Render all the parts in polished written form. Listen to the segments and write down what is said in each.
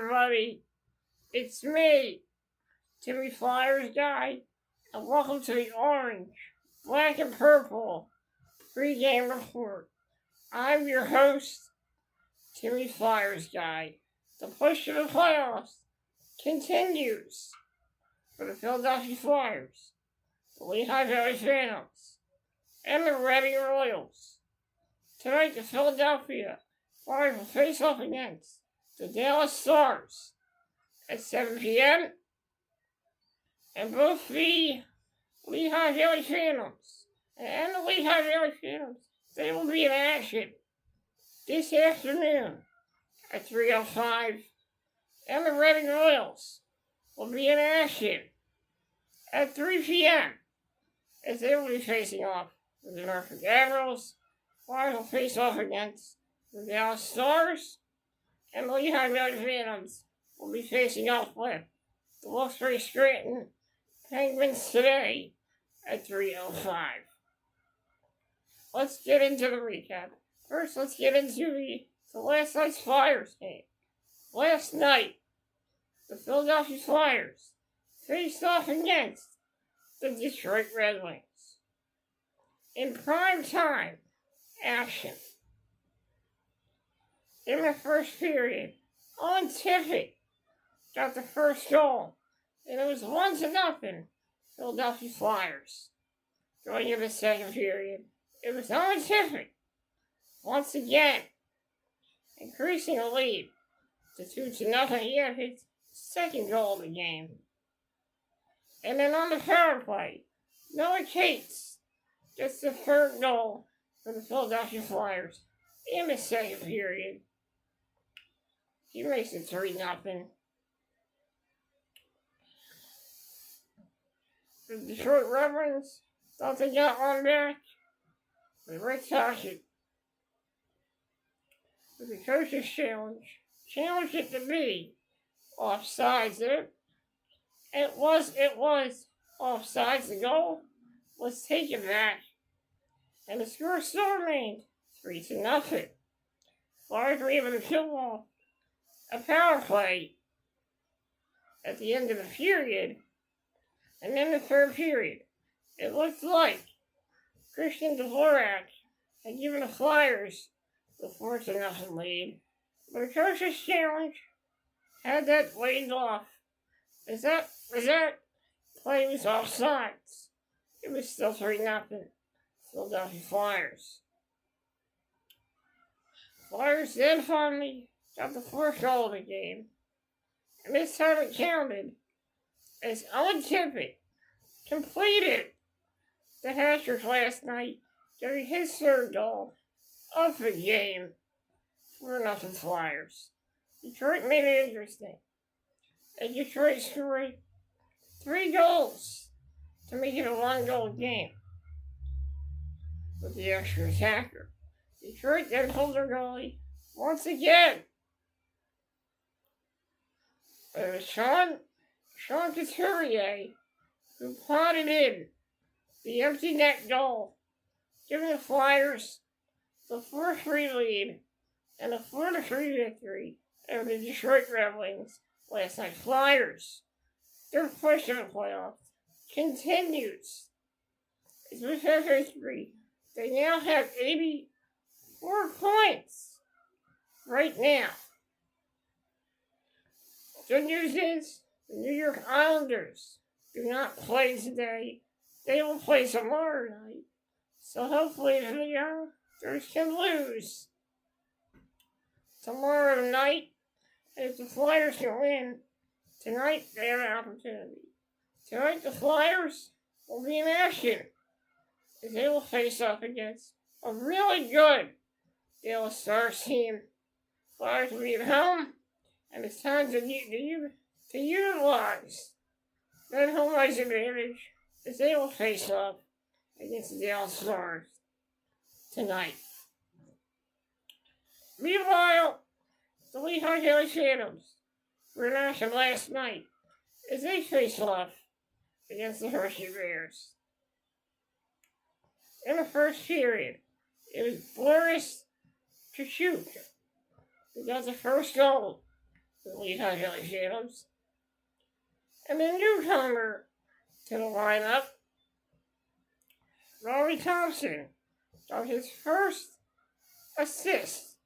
everybody. It's me, Timmy Flyers Guy, and welcome to the orange, black, and purple pregame report. I'm your host, Timmy Flyers Guy. The push to the playoffs continues for the Philadelphia Flyers, the Lehigh Valley Phantoms, and the Reading Royals. Tonight, the Philadelphia Flyers will face off against the Dallas Stars at 7 p.m. And both the Lehigh Valley Phantoms and the Lehigh Valley Phantoms, they will be in action this afternoon at 3:05. And the Reading Royals will be in action at 3 p.m. as they will be facing off with the Norfolk Admirals. Flyers will face off against the Dallas Stars, and the Lehigh Valley Phantoms will be facing off with the Wilkes-Barre Scranton Penguins today at 3:05. Let's get into the recap. First, let's get into the last night's Flyers game. Last night, the Philadelphia Flyers faced off against the Detroit Red Wings in prime time action. In the first period, Owen Tippett got the first goal, and it was 1-0 Philadelphia Flyers. Going into the second period, it was Owen Tippett once again increasing the lead to 2-0. He had his second goal of the game. And then on the power play, Noah Cates gets the third goal for the Philadelphia Flyers in the second period. He makes it 3-0. The Detroit Red Wings thought they got one back, but Rick Tocchet, with the coach's challenged it to be offsides. It was offsides. The goal was taken back, and the score still remained 3-0. Flyers were able to kill off a power play at the end of the period, and in the third period, it looked like Christian Dvorak had given the Flyers the 4-0 lead, but the coach's challenge had that waved off. As that play was offsides, it was still 3-0 Philadelphia Flyers. Flyers then finally got the fourth goal of the game, and this time it counted as Owen Tippett completed the hat-trick last night, getting his third goal of the game. 4-0 Flyers. Detroit made it interesting, and Detroit scored 3 goals to make it a 1-goal game with the extra attacker. Detroit then pulled their goalie once again. It was Sean Couturier who potted in the empty net goal, giving the Flyers the 4-3 lead and a 4-3 victory over the Detroit Red Wings last night. Flyers, their push to the playoffs continues. As we have history, they now have 84 points right now. Good news is, the New York Islanders do not play today. They will play tomorrow night. So hopefully the Islanders can lose tomorrow night. And if the Flyers can win tonight, they have an opportunity. Tonight the Flyers will be in action as they will face off against a really good Dallas Stars team. Flyers will be at home, and it's time to utilize that home ice advantage as they will face off against the Dallas Stars tonight. Meanwhile, the Lehigh Valley Phantoms were in action last night as they faced off against the Hershey Bears. In the first period, it was Boris Kachuk who got the first goal the Lehigh Valley Phantoms. And the newcomer to the lineup, Rory Thompson, got his first assist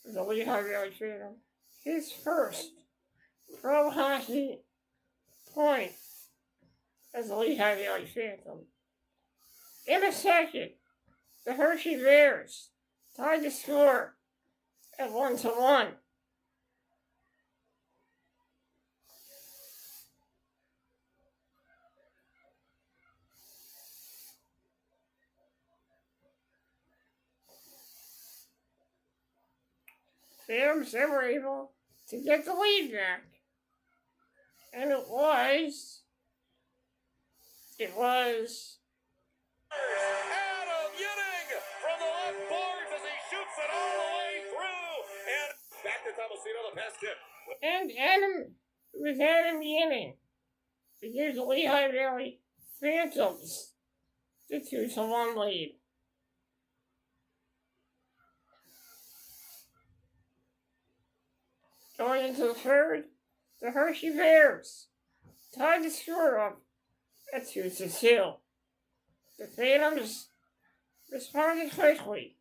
for the Lehigh Valley Phantom. His first pro hockey point as the Lehigh Valley Phantom. In a second, the Hershey Bears tied the score at 1-1. Phantoms, they were able to get the lead back. And it was Adam Yetting from the left boards as he shoots it all the way through. And back to Tomasino, the pass tip. And Adam Yetting to give the Lehigh Valley Phantoms the 2-1 lead. Going into the third, the Hershey Bears tied the score up at 2-2. The Phantoms responded quickly.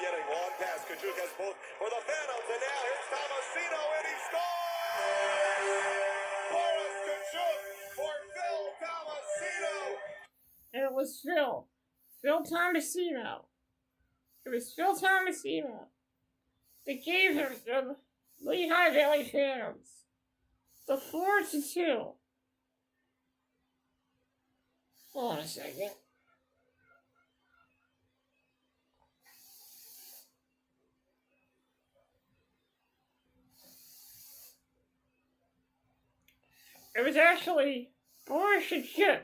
Getting long pass, Kachuk has both for the Phantoms, and now here's Tomasino, and he scores! Boris Kachuk for Phil Tomasino. And it was Phil Tomasino. It was Phil Tomasino that gave him the Lehigh Valley Phantoms the 4-2. Hold on a second. It was actually Boris Kachuk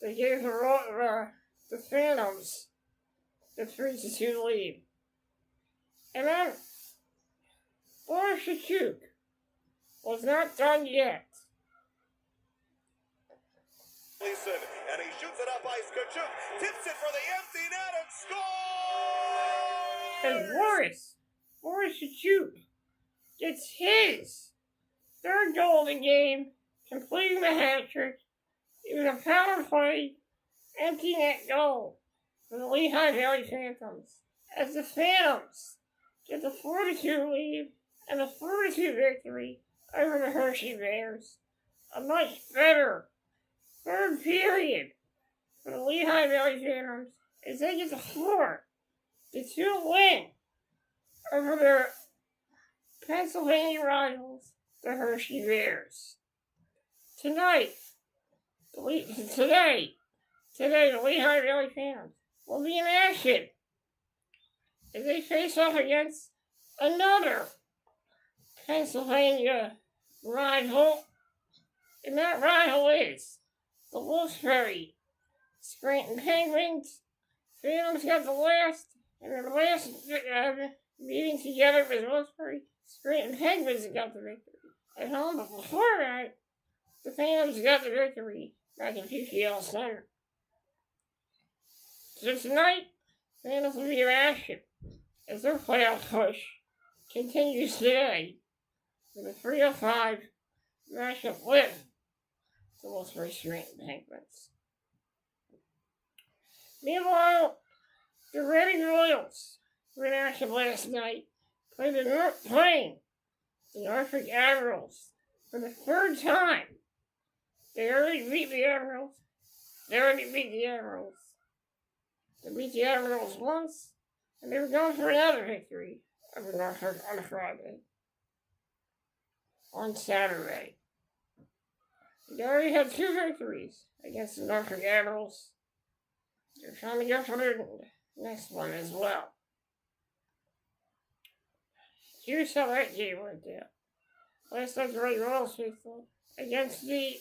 that gave the Phantoms the 3-2 lead. And then Boris Kachuk was not done yet. Gleason, and he shoots it up by Kachuk, tips it for the empty net, and scores! And Boris Kachuk gets his third goal of the game, completing the hat trick. It was a power play, empty net goal for the Lehigh Valley Phantoms. As the Phantoms get the 4-2 lead and a 4-2 victory over the Hershey Bears. A much better third period for the Lehigh Valley Phantoms as they get the 4-2 win over their Pennsylvania rivals, the Hershey Bears. Today, the Lehigh Valley Phantoms will be in action as they face off against another Pennsylvania rival, and that rival is the Wolfsburg Scranton Penguins. Phantoms got the last meeting together with Wolfsburg Scranton Penguins got the victory at home, but before that, the Phantoms got the victory back in PPL Center. So tonight, Phantoms will be in action as their playoff push continues today with a 3-5 matchup with the Wolfsburg Scranton Penguins. Meanwhile, the Reading Royals were in action last night, playing the Norfolk Admirals for the third time. They already beat the Admirals. They beat the Admirals once, and they were going for another victory over Norfolk on Friday. On Saturday, they already had 2 victories against the Norfolk Admirals. They're trying to go for their next one as well. Here's how that game went down. Last night's Reading Royals faithful against the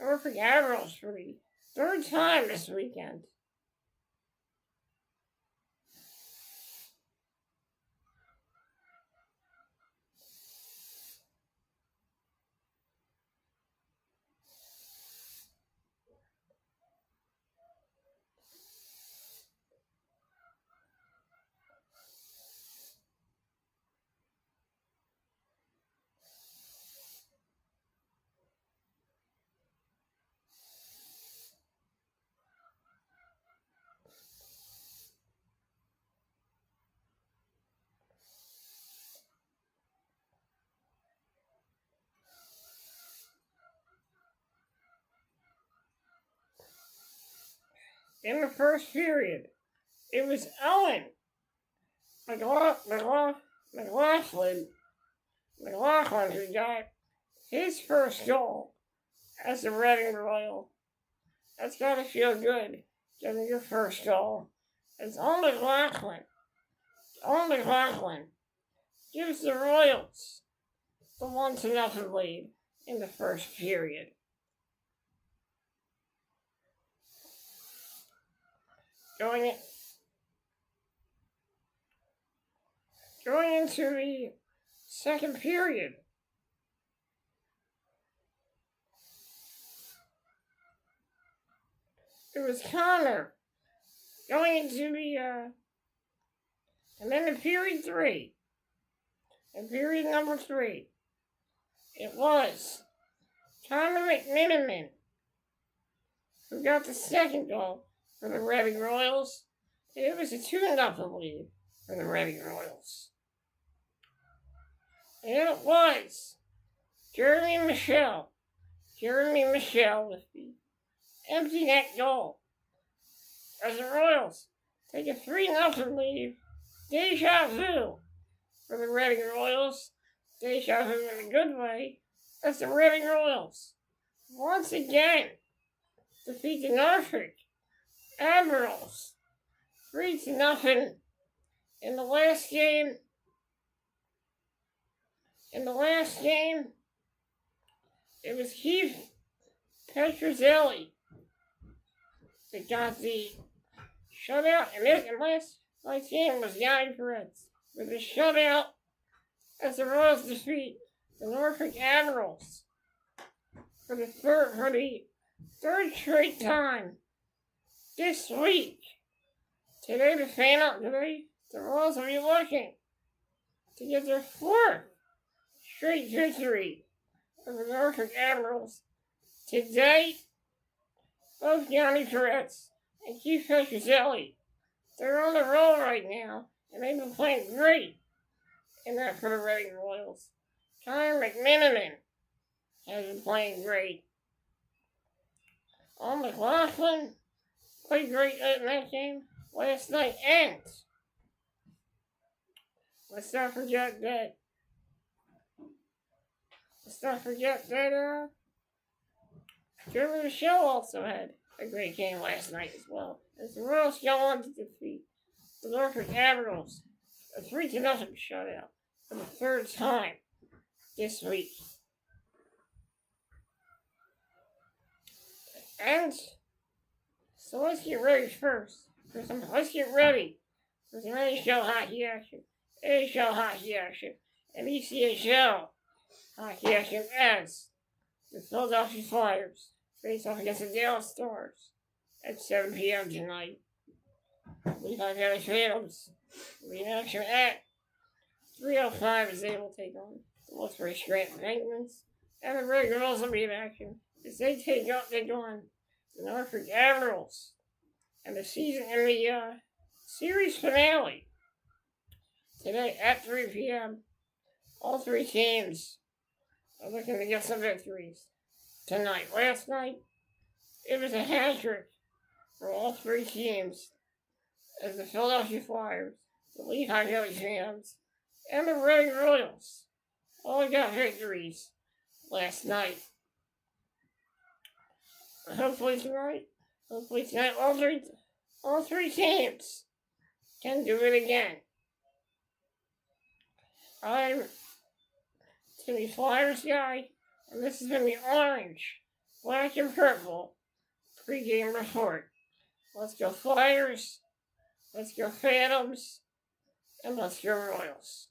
Norfolk Admirals for the third time this weekend. In the first period, it was Owen McLaughlin who got his first goal as a Reading Royal. That's gotta feel good, getting your first goal. It's Owen McLaughlin. Owen McLaughlin gives the Royals the 1-0 lead in the first period. Going into the second period, it was Connor going into and then in period 3, in period number 3, it was Connor McMiniman who got the second goal for the Reading Royals. It was a 2-0 lead for the Reading Royals. And it was Jeremy Michelle with the empty net goal as the Royals take a 3-0 lead. Deja vu for the Reading Royals. Deja vu in a good way as the Reading Royals once again defeat the Norfolk Admirals 3-0 in the last game. In the last game, it was Keith Petruzzelli that got the shutout, and last night's game was Yanni Perez with a shutout as the Royals defeat the Norfolk Admirals for the third straight time this week. Today, the Royals will be looking to get their 4th straight victory over the Norfolk Admirals. Today, both Yanni Perez and Keith Petruzzelli, they're on the roll right now, and they've been playing great in that for the Reading Royals. Connor McMiniman has been playing great. Owen McLaughlin played great in that game last night, and let's not forget that Jeremy Michelle also had a great game last night as well, as the Royals go on to defeat the Norfolk Admirals, a 3-0 shutout for the third time this week. And so let's get ready for some NHL hockey action, AHL hockey action, and ECHL hockey action as the Philadelphia Flyers face off against the Dallas Stars at 7 p.m. tonight. Lehigh Valley Phantoms will be in action at 3:05 as they will take on the Wilkes-Barre Scranton Penguins, and the Red Girls will be in action as they take on the Norfolk Admirals and the series finale today at 3 p.m. All three teams are looking to get some victories tonight. Last night, it was a hat-trick for all three teams as the Philadelphia Flyers, the Lehigh Valley Phantoms, and the Reading Royals all got victories last night. Hopefully tonight, all three teams can do it again. I'm Timmy Flyers guy, and this has been the orange, black, and purple pregame report. Let's go Flyers, let's go Phantoms, and let's go Royals.